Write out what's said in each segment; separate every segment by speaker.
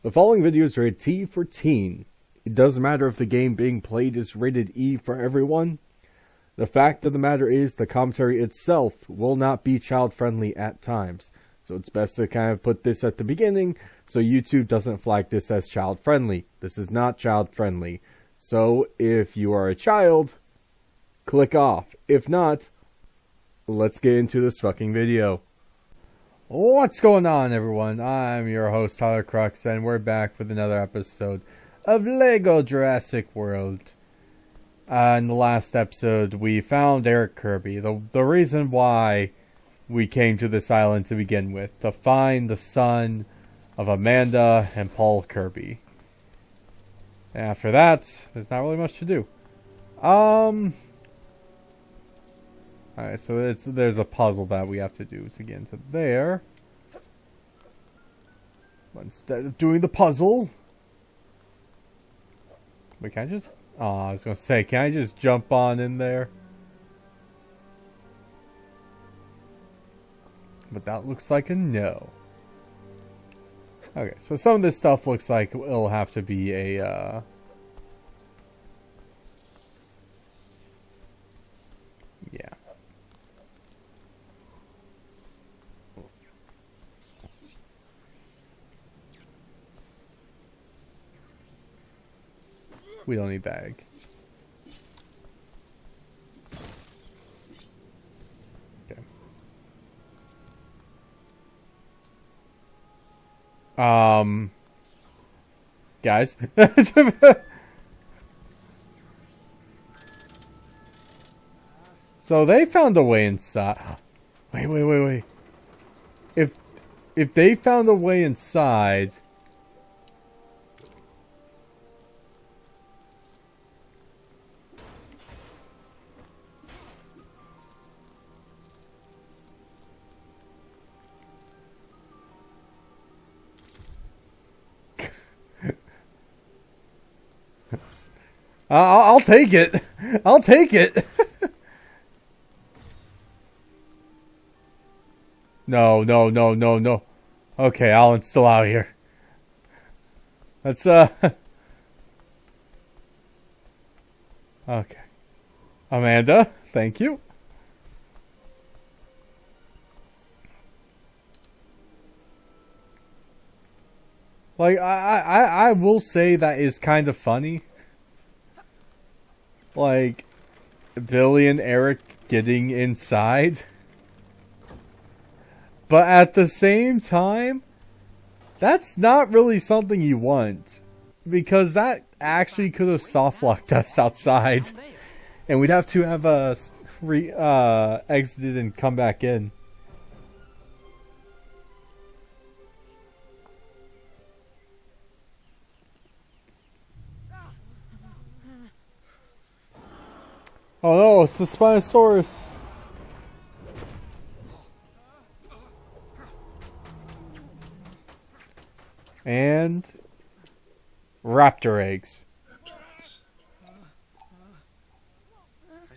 Speaker 1: The following video is rated T for teen. It doesn't matter if the game being played is rated E for everyone. The fact of the matter is the commentary itself will not be child-friendly at times. So it's best to kind of put this at the beginning so YouTube doesn't flag this as child-friendly. This is not child-friendly. So if you are a child, click off. If not, let's get into this fucking video. What's going on, everyone? I'm your host, Tyler Crux, and we're back with another episode of LEGO Jurassic World. In the last episode, we found Eric Kirby. The reason why we came to this island to begin with, to find the son of Amanda and Paul Kirby. And after that, there's not really much to do. Alright, so there's a puzzle that we have to do to get into there. But instead of doing the puzzle... Wait, can I just... Oh, I was gonna say, can I just jump on in there? But that looks like a no. Okay, so some of this stuff looks like it'll have to be a, yeah. We don't need that egg. Okay. Guys. So they found a way inside. Wait. If they found a way inside... I'll take it. I'll take it. No. Okay, Alan's still out here. Let's, okay. Amanda, thank you. Like, I will say that is kind of funny. Like, Billy and Eric getting inside. But at the same time, that's not really something you want. Because that actually could have soft-locked us outside. And we'd have to have exited and come back in. Oh no, it's the Spinosaurus! And... raptor eggs.
Speaker 2: I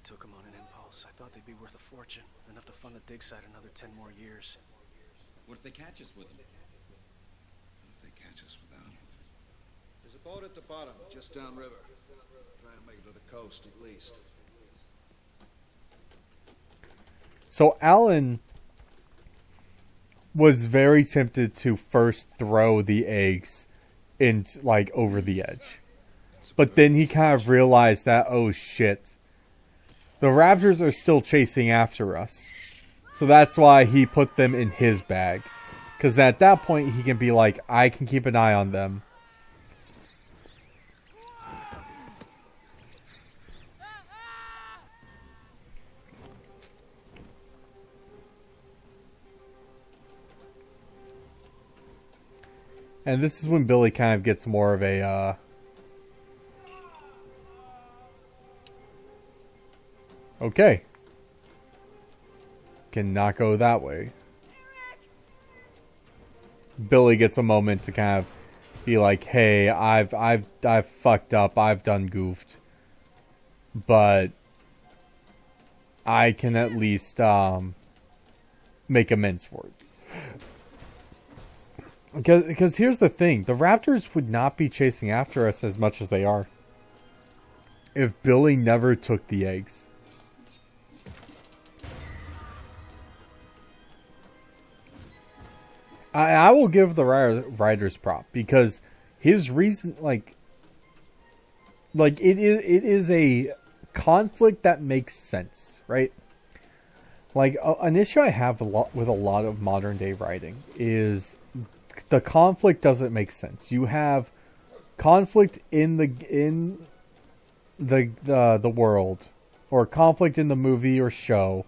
Speaker 2: took them on an impulse. I thought they'd be worth a fortune. Enough to fund the dig site another 10 more years.
Speaker 3: What if they catch us with them? What if they catch us without them?
Speaker 4: There's a boat at the bottom, just downriver. Try and make it to the coast, at least.
Speaker 1: So Alan was very tempted to first throw the eggs in, like, over the edge. But then he kind of realized that, oh shit, the raptors are still chasing after us. So that's why he put them in his bag. Because at that point he can be like, I can keep an eye on them. And this is when Billy kind of gets more of a, okay. Cannot go that way. Billy gets a moment to kind of be like, hey, I've fucked up, I've done goofed. But I can at least make amends for it. Because here's the thing. The Raptors would not be chasing after us as much as they are if Billy never took the eggs. I will give the writer's prop because his reason, like it is a conflict that makes sense, right? Like an issue I have with a lot of modern day writing is the conflict doesn't make sense. You have conflict in the world, or conflict in the movie or show,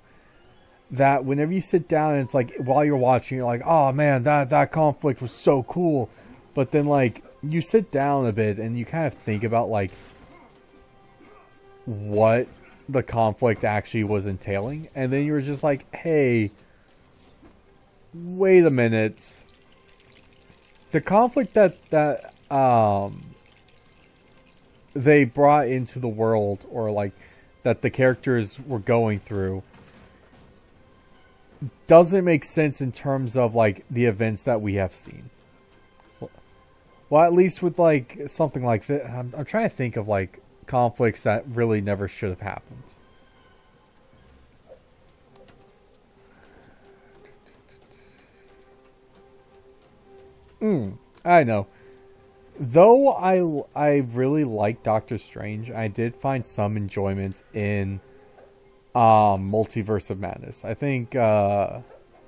Speaker 1: that whenever you sit down and it's like while you're watching, you're like, oh man, that conflict was so cool. But then like you sit down a bit and you kind of think about like what the conflict actually was entailing, and then you're just like, hey, wait a minute. The conflict that they brought into the world, or like that the characters were going through, doesn't make sense in terms of like the events that we have seen. Well, at least with like something like that, I'm trying to think of like conflicts that really never should have happened. I know. Though I really like Doctor Strange, I did find some enjoyment in Multiverse of Madness. I think Koga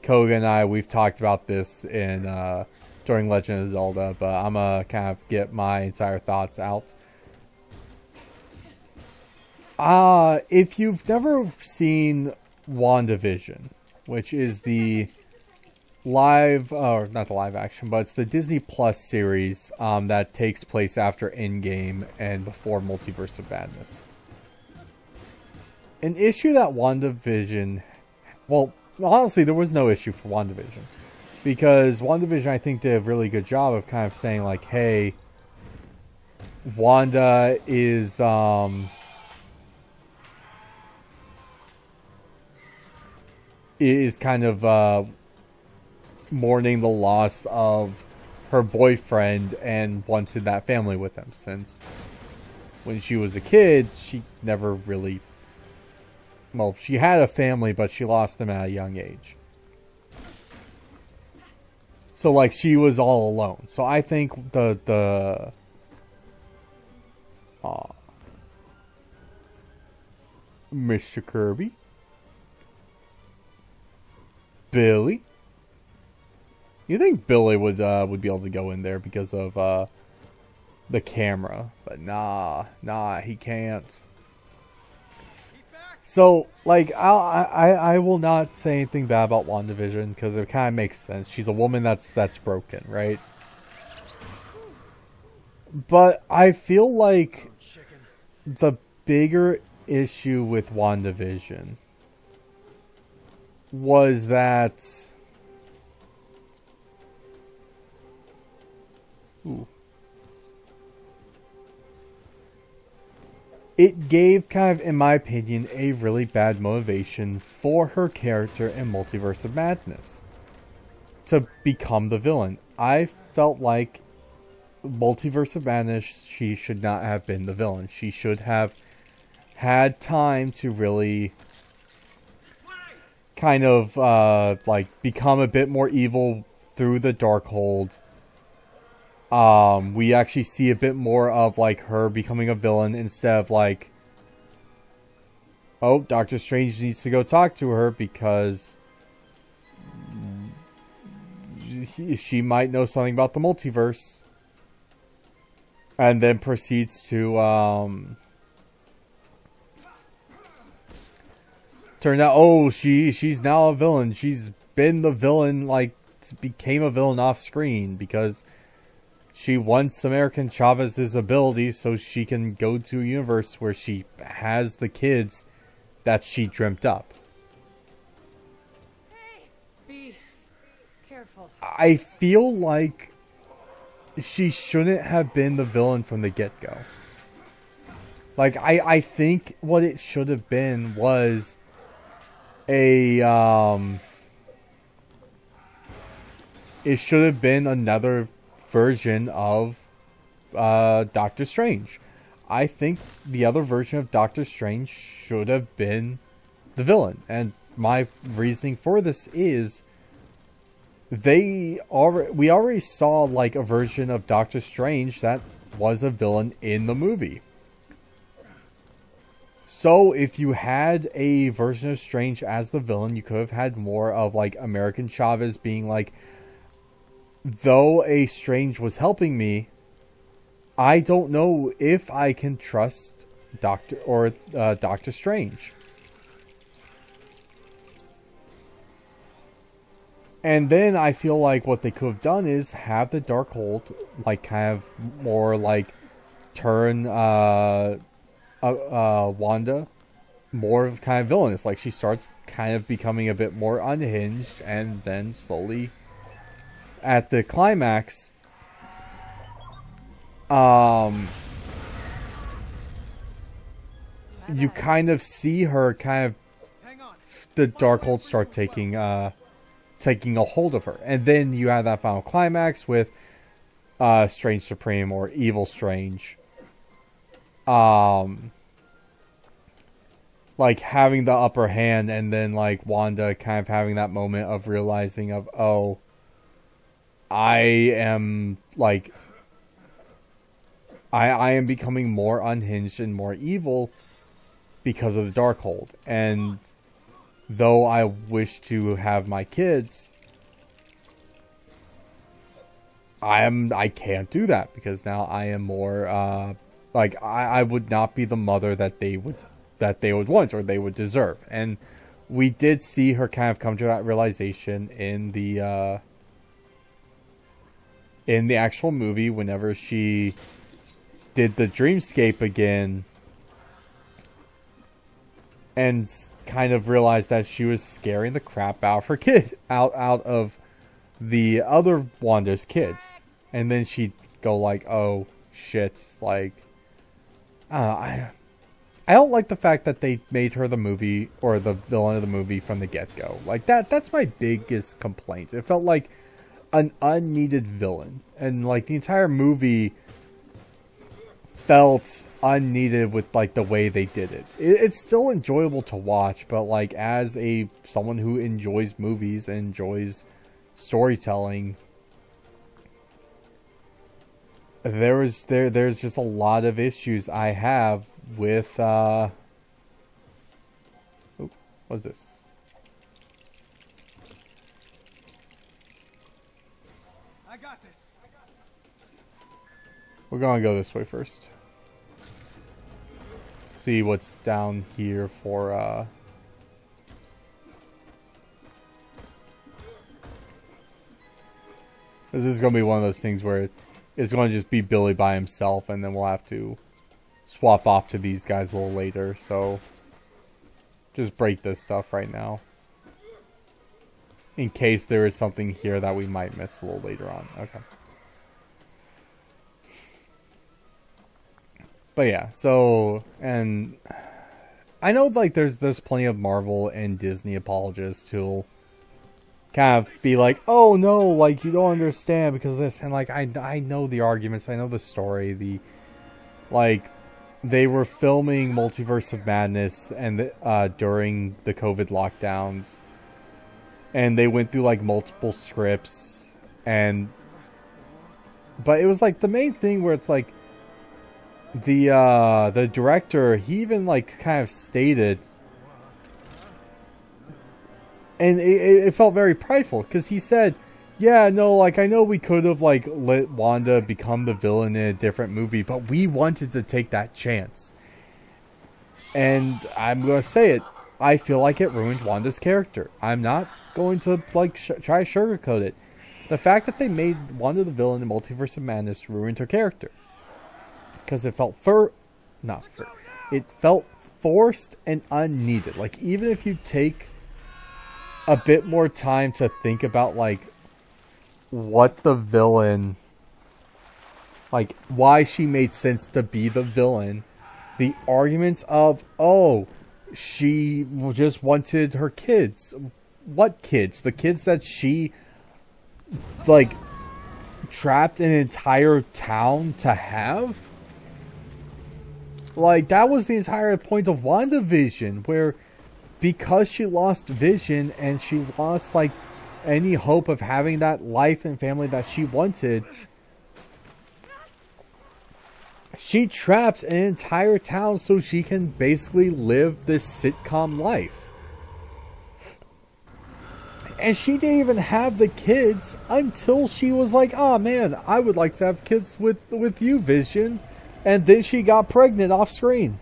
Speaker 1: and I, we've talked about this in during Legend of Zelda, but I'm gonna kind of get my entire thoughts out. If you've never seen WandaVision, which is the live, or not the live action, but it's the Disney Plus series that takes place after Endgame and before Multiverse of Madness. An issue that WandaVision, well, honestly, there was no issue for WandaVision, because WandaVision, I think, did a really good job of kind of saying like, hey, Wanda is kind of mourning the loss of her boyfriend and wanted that family with him, since when she was a kid, she never really, well, she had a family, but she lost them at a young age. So like she was all alone. So I think the Mr. Kirby, Billy. You think Billy would be able to go in there because of the camera, but nah, he can't. So like I will not say anything bad about WandaVision because it kind of makes sense. She's a woman that's broken, right? But I feel like the bigger issue with WandaVision was that it gave kind of, in my opinion, a really bad motivation for her character in Multiverse of Madness to become the villain. I felt like Multiverse of Madness, she should not have been the villain. She should have had time to really kind of like become a bit more evil through the Darkhold. We actually see a bit more of like her becoming a villain instead of like, oh, Doctor Strange needs to go talk to her because she might know something about the multiverse, and then proceeds to turn out, oh, she's now a villain. She's been the villain, like became a villain off screen because she wants American Chavez's ability so she can go to a universe where she has the kids that she dreamt up.
Speaker 5: Hey, be careful.
Speaker 1: I feel like she shouldn't have been the villain from the get-go. Like, I think what it should have been was a it should have been another version of Doctor Strange. I think the other version of Doctor Strange should have been the villain. And my reasoning for this is we already saw like a version of Doctor Strange that was a villain in the movie. So if you had a version of Strange as the villain, you could have had more of like American Chavez being like, though a Strange was helping me, I don't know if I can trust Doctor Strange. And then I feel like what they could have done is have the Darkhold like kind of more like turn Wanda more of kind of villainous. Like she starts kind of becoming a bit more unhinged, and then slowly at the climax you kind of see her kind of the Darkhold start taking a hold of her, and then you have that final climax with Strange Supreme or Evil Strange like having the upper hand, and then like Wanda kind of having that moment of realizing of, oh, I am like I am becoming more unhinged and more evil because of the Darkhold. And though I wish to have my kids, I can't do that because now I am more like I would not be the mother that they would want or they would deserve. And we did see her kind of come to that realization in the actual movie whenever she did the dreamscape again and kind of realized that she was scaring the crap out of her kid, out of the other Wanda's kids. And then she'd go like, oh shit, like I don't like the fact that they made her the movie or the villain of the movie from the get-go. Like that's my biggest complaint. It felt like an unneeded villain, and like the entire movie felt unneeded with like the way they did it. It's still enjoyable to watch, but like as someone who enjoys movies and enjoys storytelling, there's just a lot of issues I have with what's this?
Speaker 2: I got this.
Speaker 1: We're gonna go this way first. See what's down here for this is gonna be one of those things where it's gonna just be Billy by himself, and then we'll have to swap off to these guys a little later. So just break this stuff right now in case there is something here that we might miss a little later on. Okay. But yeah, so, and I know like there's plenty of Marvel and Disney apologists who'll kind of be like, oh no, like you don't understand because of this, and like I know the arguments, I know the story, like they were filming Multiverse of Madness and during the COVID lockdowns, and they went through like multiple scripts, but it was like the main thing where it's like the director, he even like kind of stated, and it felt very prideful because he said, yeah, no, like I know we could have like let Wanda become the villain in a different movie, but we wanted to take that chance. And I'm gonna say it, I feel like it ruined Wanda's character. I'm not going to like try to sugarcoat it. The fact that they made Wanda the villain in Multiverse of Madness ruined her character. Because it felt it felt forced and unneeded. Like even if you take a bit more time to think about like what the villain, like why she made sense to be the villain, the arguments of, oh, she just wanted her kids. What kids? The kids that she like trapped an entire town to have. Like, that was the entire point of WandaVision, where because she lost Vision and she lost, like, any hope of having that life and family that she wanted, she traps an entire town so she can basically live this sitcom life. And she didn't even have the kids until she was like, oh man, I would like to have kids with you, Vision. And then she got pregnant off screen.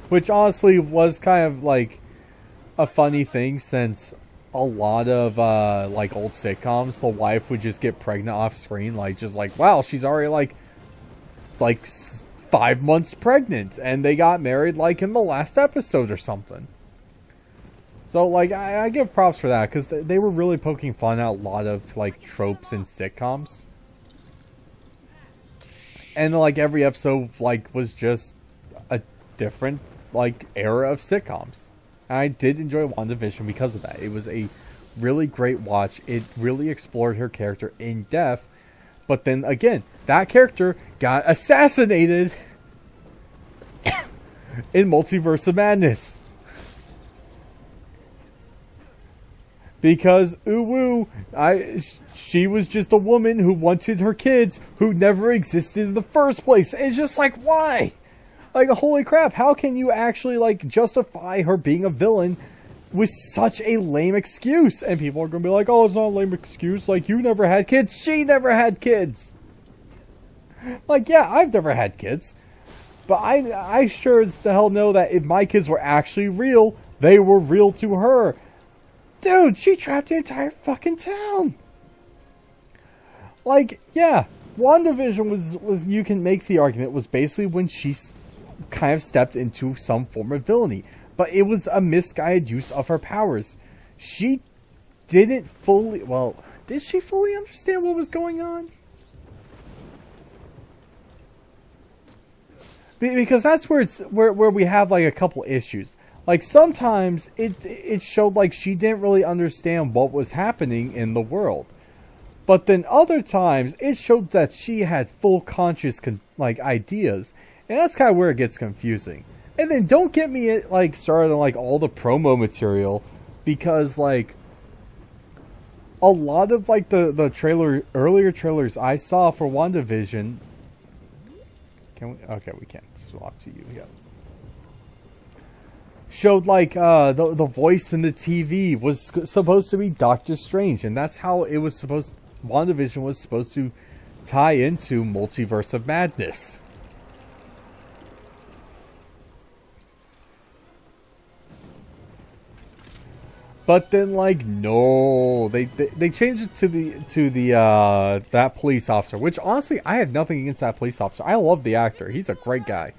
Speaker 1: Which honestly was kind of like a funny thing, since a lot of like old sitcoms, the wife would just get pregnant off screen, like just like, wow, she's already like 5 months pregnant, and they got married like in the last episode or something. So like I give props for that, because they were really poking fun at a lot of like tropes in sitcoms. And like every episode like was just a different like era of sitcoms. And I did enjoy WandaVision because of that. It was a really great watch. It really explored her character in depth. But then again, that character got assassinated in Multiverse of Madness. Because, she was just a woman who wanted her kids who never existed in the first place. And it's just like, why? Like, holy crap, how can you actually, like, justify her being a villain with such a lame excuse? And people are going to be like, oh, it's not a lame excuse. Like, you never had kids. She never had kids. Like, yeah, I've never had kids. But I sure as the hell know that if my kids were actually real, they were real to her. Dude, she trapped the entire fucking town. Like, yeah, WandaVision was you can make the argument, was basically when she kind of stepped into some form of villainy. But it was a misguided use of her powers. She didn't fully, well, did she fully understand what was going on? Because that's where it's where we have like a couple issues. Like, sometimes it showed like she didn't really understand what was happening in the world. But then other times, it showed that she had full conscious like ideas. And that's kind of where it gets confusing. And then don't get me like started on like all the promo material, because like a lot of like the earlier trailers I saw for WandaVision. Can we? Okay, we can't swap to you. Yeah. Showed like the voice in the TV was supposed to be Doctor Strange, and that's how it was supposed. WandaVision was supposed to tie into Multiverse of Madness. But then, like, no, they changed it to the that police officer, which honestly I have nothing against that police officer. I love the actor; he's a great guy.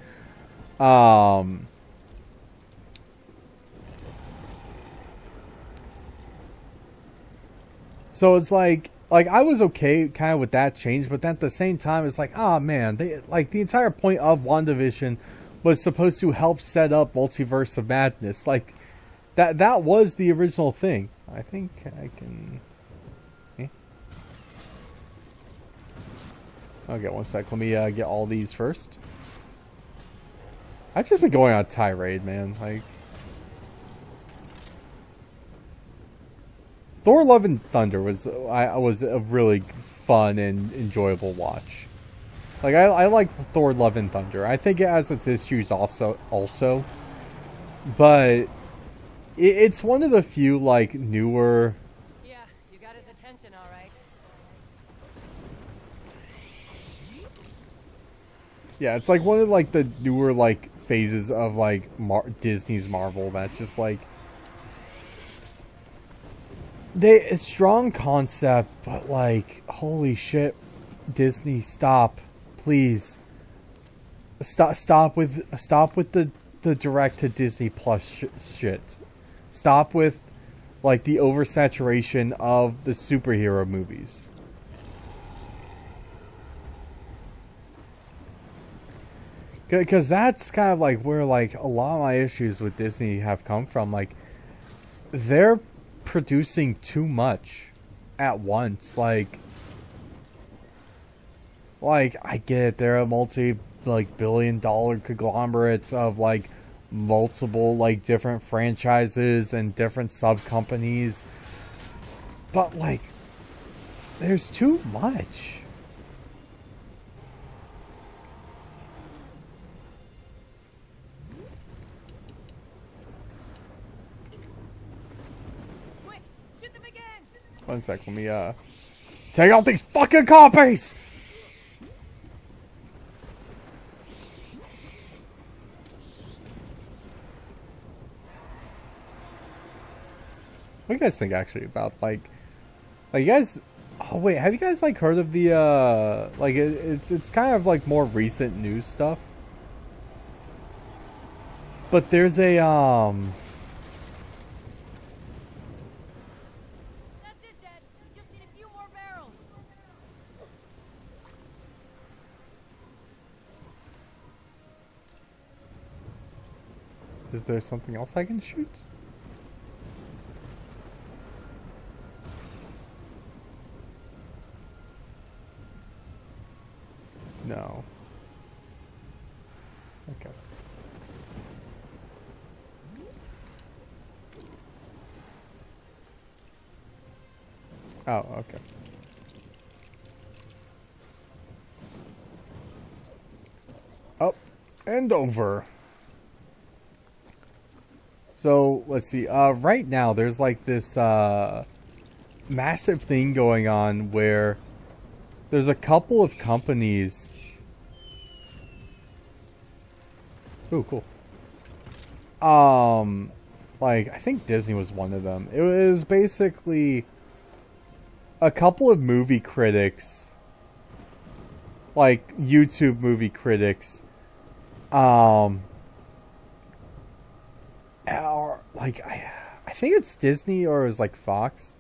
Speaker 1: So it's like I was okay kind of with that change, but then at the same time, it's like, oh man, they like the entire point of WandaVision was supposed to help set up Multiverse of Madness, like. That was the original thing. I think I can... Okay, one sec. Let me get all these first. I've just been going on a tirade, man. Like... Thor Love and Thunder was a really fun and enjoyable watch. Like, I like Thor Love and Thunder. I think it has its issues also. But... It's one of the few, like, newer...
Speaker 5: Yeah, you got his attention, all right.
Speaker 1: Yeah, it's like one of, like, the newer, like, phases of, like, Disney's Marvel that just, like... A strong concept, but, like, holy shit, Disney, stop. Please. Stop with the direct to Disney Plus shit. Stop with, like, the oversaturation of the superhero movies. Because that's kind of, like, where, like, a lot of my issues with Disney have come from. Like, they're producing too much. at once. Like I get it, they're a multi-billion-dollar conglomerates of like multiple like different franchises and different sub companies, but like there's too much.
Speaker 5: Quick, shoot them again.
Speaker 1: 1 sec, let me take out these fucking copies. What do you guys think actually about like you guys? Oh wait, have you guys like heard of the like it's kind of like more recent news stuff? But there's a
Speaker 5: That's it, Dad. We just need a few more barrels.
Speaker 1: is there something else I can shoot? No. Okay. Oh, okay. Up and over. So, let's see. Right now, there's like this massive thing going on where there's a couple of companies. Ooh, cool. Like, I think Disney was one of them. It was basically a couple of movie critics, like YouTube movie critics, or like I think it's Disney or it was like Fox.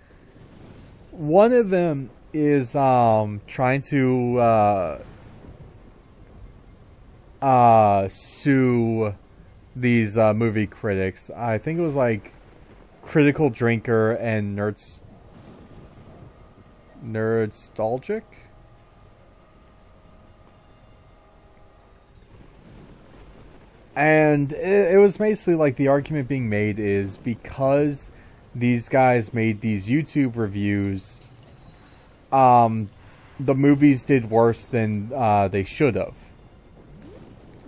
Speaker 1: One of them is trying to sue these movie critics. I think it was like Critical Drinker and Nerdstalgic. And it was basically like the argument being made is because these guys made these YouTube reviews, the movies did worse than they should have.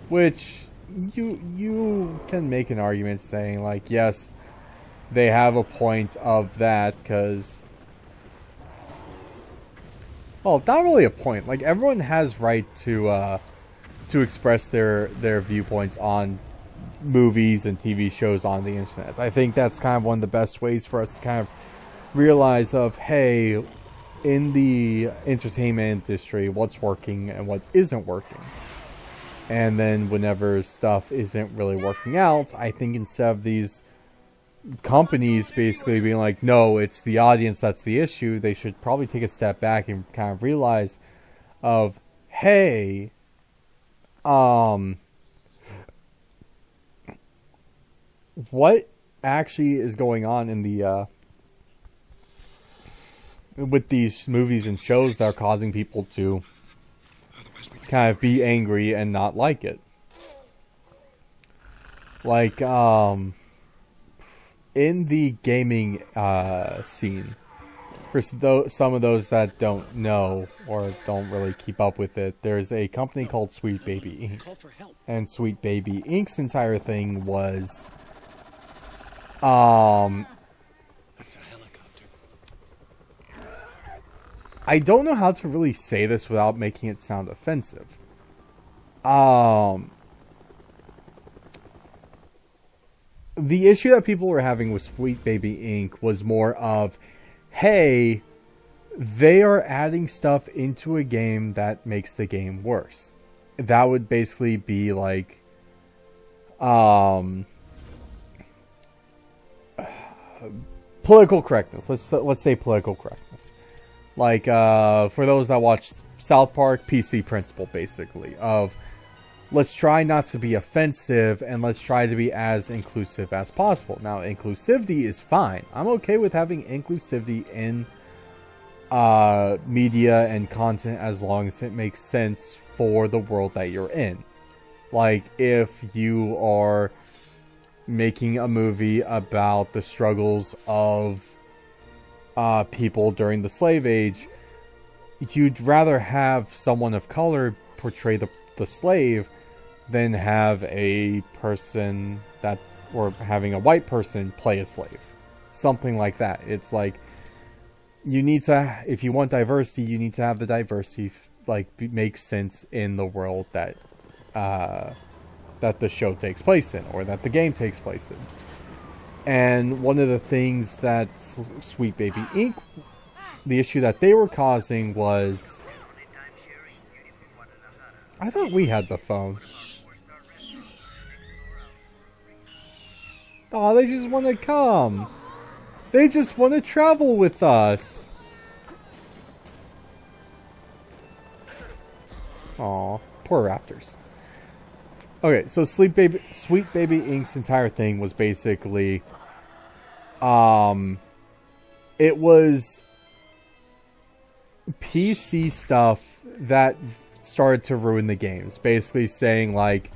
Speaker 1: Which you can make an argument saying like, yes, they have a point of that because, well, not really a point. Like everyone has right to express their viewpoints on movies and TV shows on the internet. I think that's kind of one of the best ways for us to kind of realize of, hey, in the entertainment industry, what's working and what isn't working. And then whenever stuff isn't really working out, I think instead of these companies basically being like, no, it's the audience that's the issue, they should probably take a step back and kind of realize of, hey, what actually is going on in the with these movies and shows that are causing people to kind of be angry and not like it. Like in the gaming scene, for some of those that don't know or don't really keep up with it, there's a company called Sweet Baby Inc. And Sweet Baby Inc.'s entire thing was
Speaker 2: That's a helicopter.
Speaker 1: I don't know how to really say this without making it sound offensive. The issue that people were having with Sweet Baby Inc. was more of, hey, they are adding stuff into a game that makes the game worse. That would basically be like, political correctness. Let's say political correctness. Like, for those that watch South Park, PC principle, basically, of let's try not to be offensive and let's try to be as inclusive as possible. Now, inclusivity is fine. I'm okay with having inclusivity in media and content as long as it makes sense for the world that you're in. Like, if you are making a movie about the struggles of people during the slave age, you'd rather have someone of color portray the slave than have a person or having a white person play a slave. Something like that. It's like, you need to, if you want diversity, you need to have the diversity make sense in the world that the show takes place in, or that the game takes place in. And one of the things that Sweet Baby Inc., the issue that they were causing was, I thought we had the phone. Oh, they just want to come. They just want to travel with us. Aw, poor raptors. Okay, so Sweet Baby Inc.'s entire thing was basically, it was PC stuff that started to ruin the games. Basically saying, like,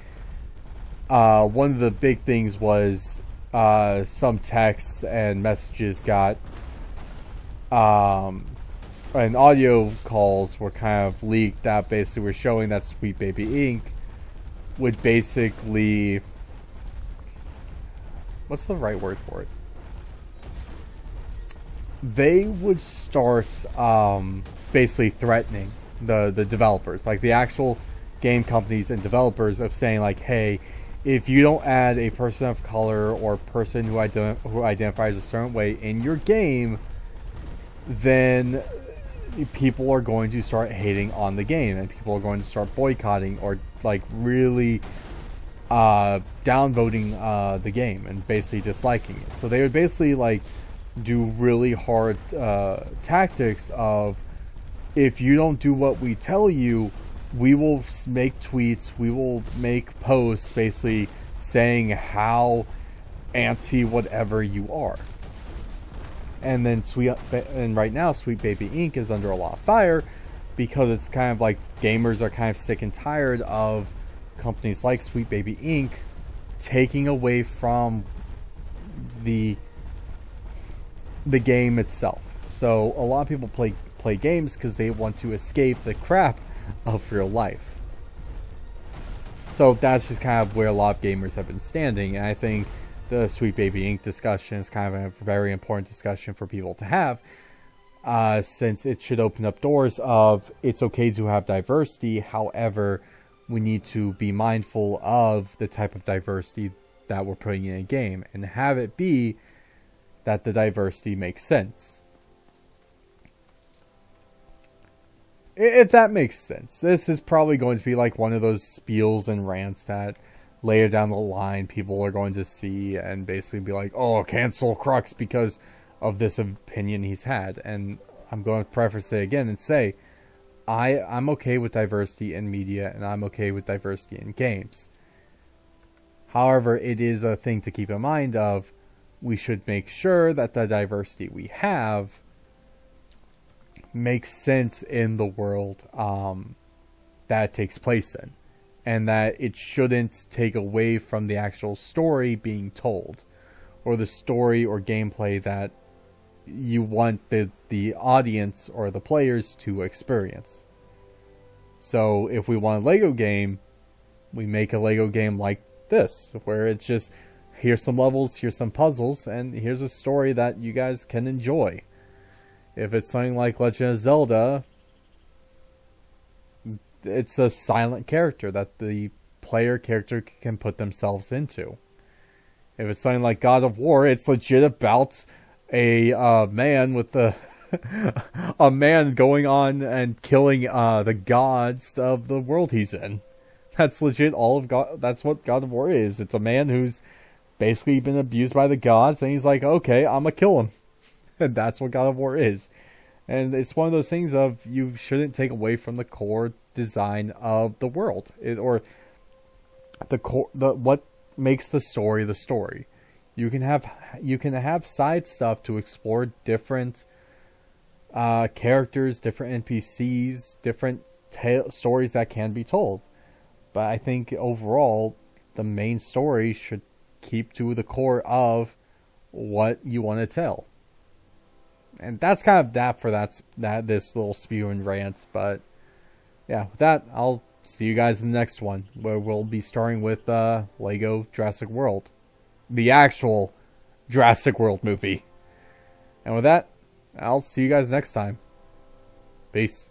Speaker 1: one of the big things was some texts and messages got, and audio calls were kind of leaked that basically were showing that Sweet Baby Inc. would basically, what's the right word for it? They would start basically threatening the developers, like the actual game companies and developers, of saying like, hey, if you don't add a person of color or person who identifies a certain way in your game, then people are going to start hating on the game, and people are going to start boycotting or like really downvoting the game and basically disliking it. So they would basically like do really hard tactics of, if you don't do what we tell you, we will make tweets, we will make posts basically saying how anti whatever you are. And then right now Sweet Baby Inc. is under a lot of fire because it's kind of like gamers are kind of sick and tired of companies like Sweet Baby Inc. taking away from the game itself. So a lot of people play games because they want to escape the crap of real life. So that's just kind of where a lot of gamers have been standing, and I think the Sweet Baby Inc. discussion is kind of a very important discussion for people to have, since it should open up doors of, it's okay to have diversity, however, we need to be mindful of the type of diversity that we're putting in a game, and have it be that the diversity makes sense. If that makes sense. This is probably going to be like one of those spiels and rants that later down the line people are going to see and basically be like, oh, cancel Crux because of this opinion he's had. And I'm going to preface it again and say, I'm okay with diversity in media, and I'm okay with diversity in games. However, it is a thing to keep in mind of, we should make sure that the diversity we have makes sense in the world that it takes place in, and that it shouldn't take away from the actual story being told, or the story or gameplay that you want the audience or the players to experience. So if we want a Lego game, we make a Lego game like this, where it's just, here's some levels, here's some puzzles, and here's a story that you guys can enjoy. If it's something like Legend of Zelda, it's a silent character that the player character can put themselves into. If it's something like God of War, it's legit about a man with a man going on and killing the gods of the world he's in. That's legit all of God. That's what God of War is. It's a man who's basically been abused by the gods, and he's like, okay, I'm gonna kill him. And that's what God of War is. And it's one of those things of, you shouldn't take away from the core design of the world, or the core, what makes the story the story. You can have side stuff to explore different characters, different NPCs, different stories that can be told. But I think overall, the main story should keep to the core of what you want to tell. And that's kind of that for this little spew and rant. But yeah, with that, I'll see you guys in the next one, where we'll be starting with Lego Jurassic World, the actual Jurassic World movie. And with that, I'll see you guys next time. Peace.